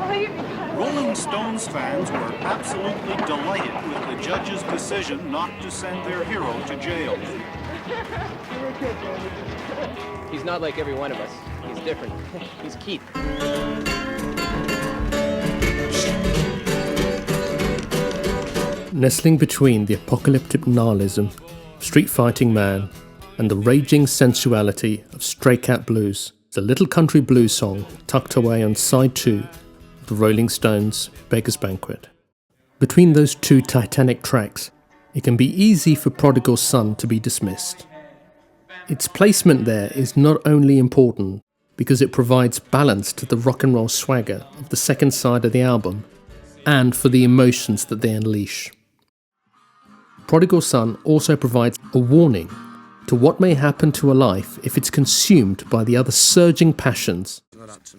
Rolling Stones fans were absolutely delighted with the judge's decision not to send their hero to jail. He's not like every one of us. He's different. He's Keith. Nestling between the apocalyptic nihilism of Street Fighting Man and the raging sensuality of Stray Cat Blues, is a little country blues song tucked away on side 2 of the Rolling Stones' Beggar's Banquet. Between those two titanic tracks, it can be easy for Prodigal Son to be dismissed. Its placement there is not only important because it provides balance to the rock and roll swagger of the second side of the album, and for the emotions that they unleash. Prodigal Son also provides a warning to what may happen to a life if it's consumed by the other surging passions.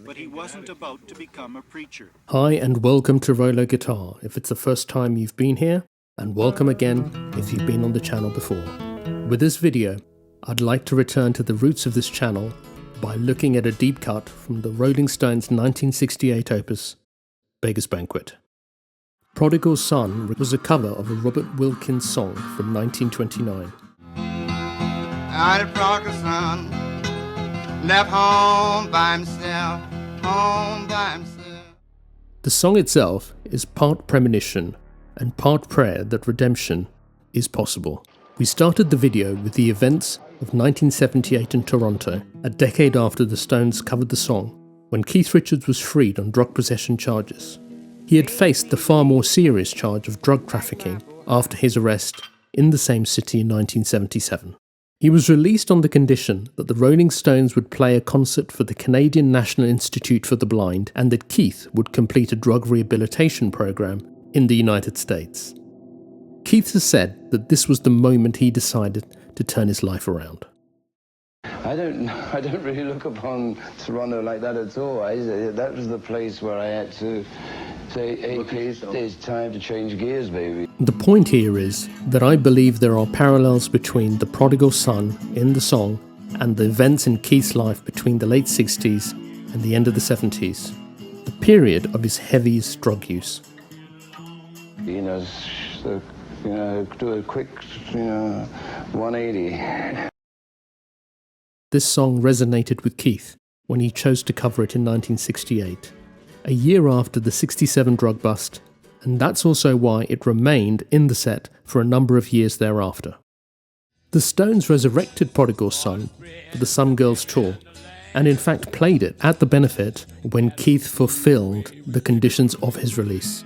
But he wasn't about to become a preacher. Hi and welcome to Rolo Guitar if it's the first time you've been here, and welcome again if you've been on the channel before. With this video, I'd like to return to the roots of this channel by looking at a deep cut from the Rolling Stones' 1968 opus, Beggar's Banquet. Prodigal Son was a cover of a Robert Wilkins song from 1929. The prodigal son left home by himself, The song itself is part premonition and part prayer that redemption is possible. We started the video with the events of 1978 in Toronto, a decade after the Stones covered the song, when Keith Richards was freed on drug possession charges. He had faced the far more serious charge of drug trafficking after his arrest in the same city in 1977. He was released on the condition that the Rolling Stones would play a concert for the Canadian National Institute for the Blind and that Keith would complete a drug rehabilitation program in the United States. Keith has said that this was the moment he decided to turn his life around. I don't really look upon Toronto like that at all. That was the place where I had to say, hey, Keith, it's time to change gears, baby. The point here is that I believe there are parallels between the Prodigal Son in the song and the events in Keith's life between the late 60s and the end of the 70s, the period of his heaviest drug use. Do a quick, 180. This song resonated with Keith when he chose to cover it in 1968, a year after the 67 drug bust, and that's also why it remained in the set for a number of years thereafter. The Stones resurrected Prodigal Son for the Some Girls tour, and in fact played it at the benefit when Keith fulfilled the conditions of his release.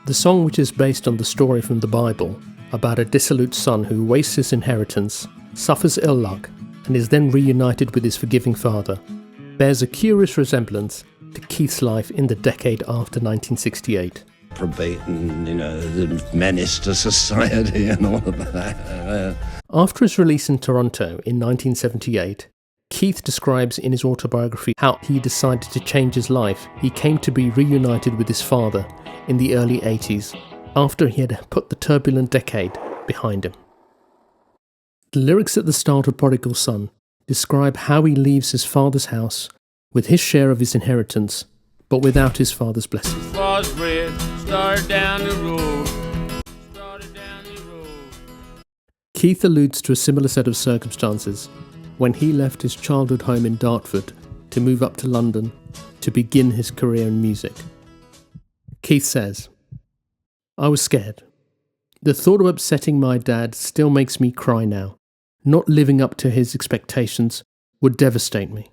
The song, which is based on the story from the Bible about a dissolute son who wastes his inheritance, suffers ill luck, and is then reunited with his forgiving father, bears a curious resemblance to Keith's life in the decade after 1968. Probating, the menace to society and all of that. After his release in Toronto in 1978, Keith describes in his autobiography how he decided to change his life. He came to be reunited with his father in the early 80s, after he had put the turbulent decade behind him. The lyrics at the start of Prodigal Son describe how he leaves his father's house with his share of his inheritance, but without his father's blessing. Keith alludes to a similar set of circumstances when he left his childhood home in Dartford to move up to London to begin his career in music. Keith says, "I was scared. The thought of upsetting my dad still makes me cry now. Not living up to his expectations would devastate me."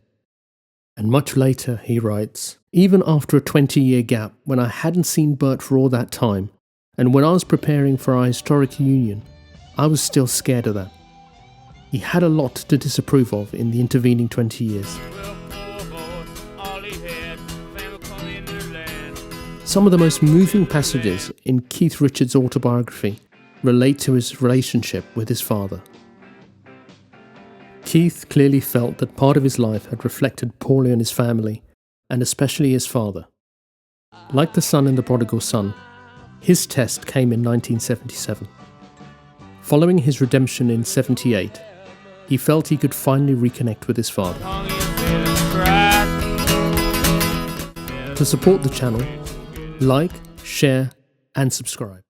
And much later, he writes, "Even after a 20-year gap, when I hadn't seen Bert for all that time, and when I was preparing for our historic union, I was still scared of that. He had a lot to disapprove of in the intervening 20 years. Some of the most moving passages in Keith Richards' autobiography relate to his relationship with his father. Keith clearly felt that part of his life had reflected poorly on his family, and especially his father. Like the son in The Prodigal Son, his test came in 1977. Following his redemption in 78, he felt he could finally reconnect with his father. To support the channel, Like, share, and subscribe.